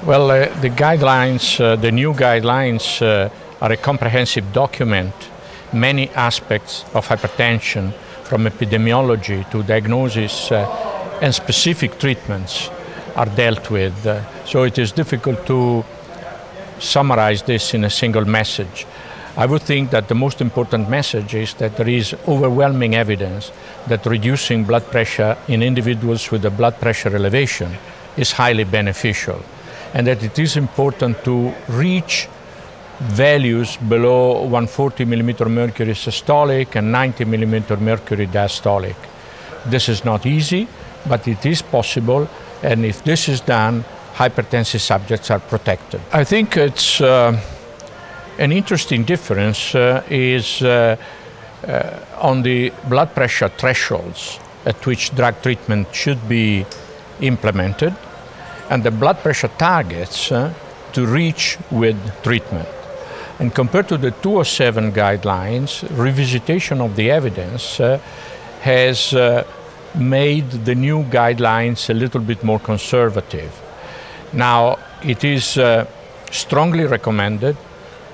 Well, the guidelines, the new guidelines are a comprehensive document. Many aspects of hypertension, from epidemiology to diagnosis and specific treatments, are dealt with. So it is difficult to summarize this in a single message. I would think that the most important message is that there is overwhelming evidence that reducing blood pressure in individuals with a blood pressure elevation is highly beneficial, and that it is important to reach values below 140 millimeter mercury systolic and 90 millimeter mercury diastolic. This is not easy, but it is possible, and if this is done, hypertensive subjects are protected. I think it's an interesting difference is on the blood pressure thresholds at which drug treatment should be implemented, and the blood pressure targets to reach with treatment. And compared to the 2007 guidelines, revisitation of the evidence has made the new guidelines a little bit more conservative. Now, it is strongly recommended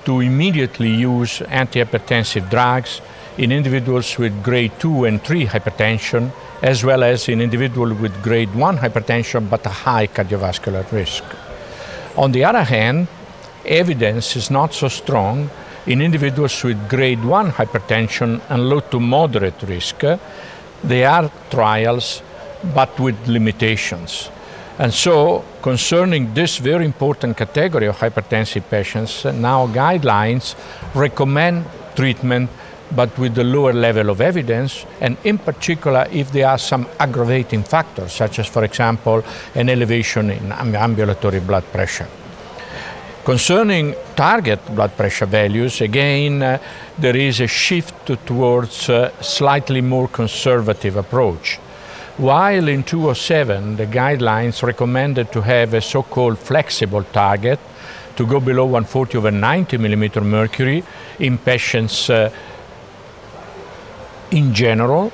to immediately use antihypertensive drugs in individuals with grade 2 and 3 hypertension, as well as in individuals with grade 1 hypertension but a high cardiovascular risk. On the other hand, evidence is not so strong in individuals with grade 1 hypertension and low to moderate risk. There are trials, but with limitations. And so, concerning this very important category of hypertensive patients, now guidelines recommend treatment, but with a lower level of evidence, and in particular if there are some aggravating factors, such as, for example, an elevation in ambulatory blood pressure. Concerning target blood pressure values, again, there is a shift towards a slightly more conservative approach. While in 2007, the guidelines recommended to have a so-called flexible target to go below 140 over 90 millimeter mercury in patients in general,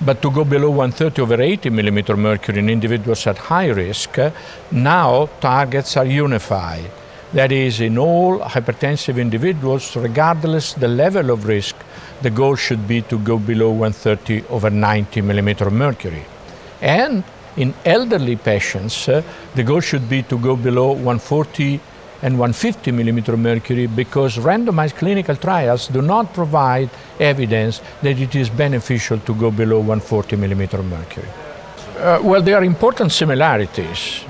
but to go below 130 over 80 millimeter mercury in individuals at high risk, now targets are unified. That is, in all hypertensive individuals, regardless the level of risk, the goal should be to go below 130 over 90 millimeter mercury. And in elderly patients, the goal should be to go below 140 and 150 millimeter mercury, because randomized clinical trials do not provide evidence that it is beneficial to go below 140 millimeter mercury. Well, there are important similarities,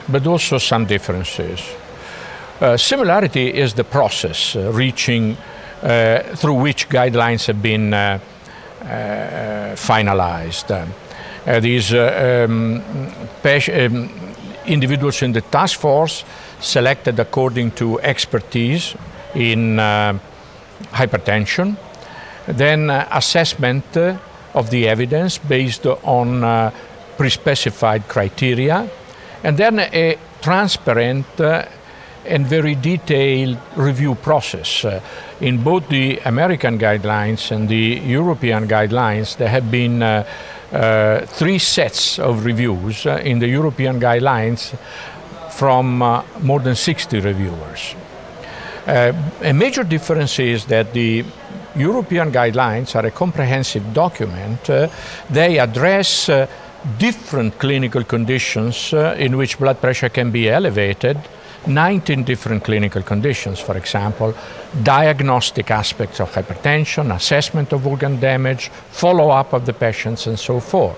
but also some differences. Similarity is the process reaching through which guidelines have been finalized. These individuals in the task force selected according to expertise in hypertension, then assessment of the evidence based on pre-specified criteria, and then a transparent and very detailed review process. In both the American guidelines and the European guidelines, there have been 3 sets of reviews. In the European guidelines from more than 60 reviewers. A major difference is that the European guidelines are a comprehensive document. They address different clinical conditions in which blood pressure can be elevated, 19 different clinical conditions, for example, diagnostic aspects of hypertension, assessment of organ damage, follow-up of the patients, and so forth.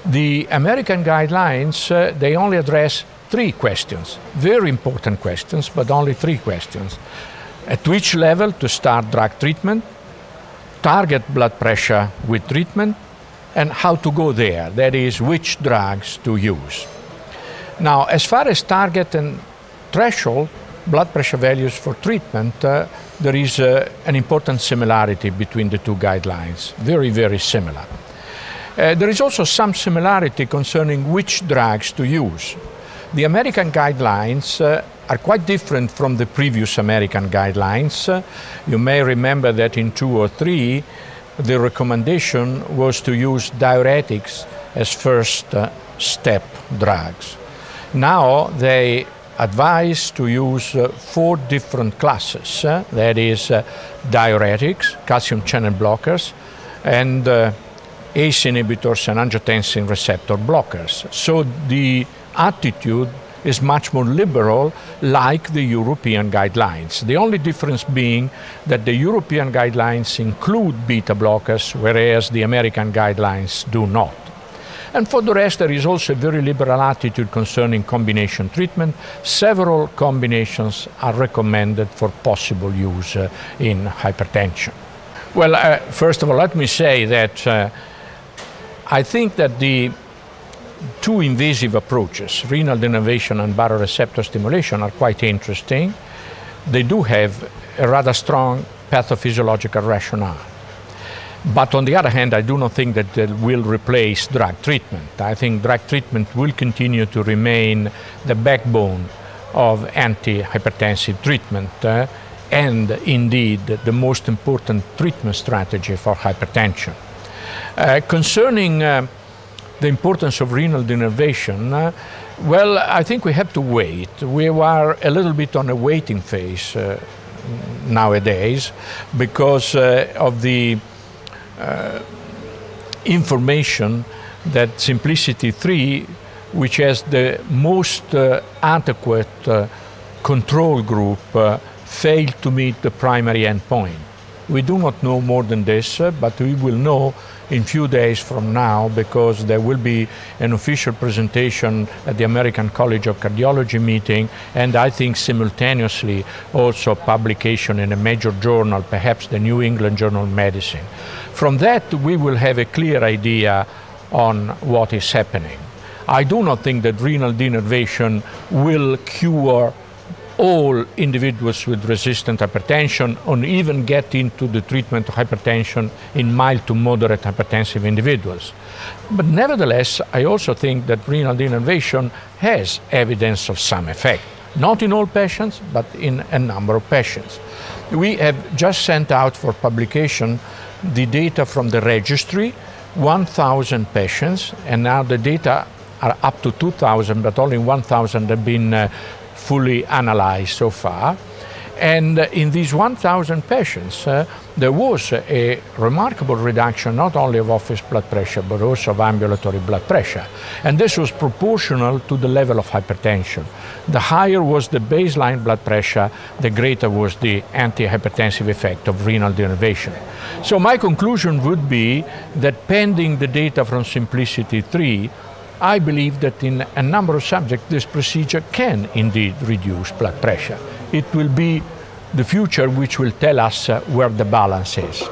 The American guidelines, they only address 3 questions, very important questions, but only 3 questions. At which level to start drug treatment, target blood pressure with treatment, and how to go there, that is, which drugs to use. Now, as far as target and threshold blood pressure values for treatment, there is an important similarity between the 2 guidelines, very, very similar. There is also some similarity concerning which drugs to use. The American guidelines are quite different from the previous American guidelines. You may remember that in 2003, the recommendation was to use diuretics as first step drugs. Now they advised to use 4 different classes, that is diuretics, calcium channel blockers, and ACE inhibitors and angiotensin receptor blockers. So the attitude is much more liberal, like the European guidelines. The only difference being that the European guidelines include beta blockers, whereas the American guidelines do not. And for the rest, there is also a very liberal attitude concerning combination treatment. Several combinations are recommended for possible use in hypertension. Well, first of all, let me say that I think that the 2 invasive approaches, renal denervation and baroreceptor stimulation, are quite interesting. They do have a rather strong pathophysiological rationale. But on the other hand, I do not think that they will replace drug treatment. I think drug treatment will continue to remain the backbone of antihypertensive treatment and indeed the most important treatment strategy for hypertension. Concerning the importance of renal denervation, well, I think we have to wait. We are a little bit on a waiting phase nowadays because of the information that Simplicity 3, which has the most adequate control group, failed to meet the primary endpoint. We do not know more than this, but we will know in few days from now, because there will be an official presentation at the American College of Cardiology meeting, and I think simultaneously also publication in a major journal, perhaps the New England Journal of Medicine. From that, we will have a clear idea on what is happening. I do not think that renal denervation will cure all individuals with resistant hypertension, or even get into the treatment of hypertension in mild to moderate hypertensive individuals. But nevertheless, I also think that renal denervation has evidence of some effect. Not in all patients, but in a number of patients. We have just sent out for publication the data from the registry, 1,000 patients, and now the data are up to 2,000, but only 1,000 have been fully analyzed so far. And in these 1,000 patients, there was a remarkable reduction not only of office blood pressure, but also of ambulatory blood pressure. And this was proportional to the level of hypertension. The higher was the baseline blood pressure, the greater was the antihypertensive effect of renal denervation. So my conclusion would be that pending the data from Simplicity 3, I believe that in a number of subjects this procedure can indeed reduce blood pressure. It will be the future which will tell us where the balance is.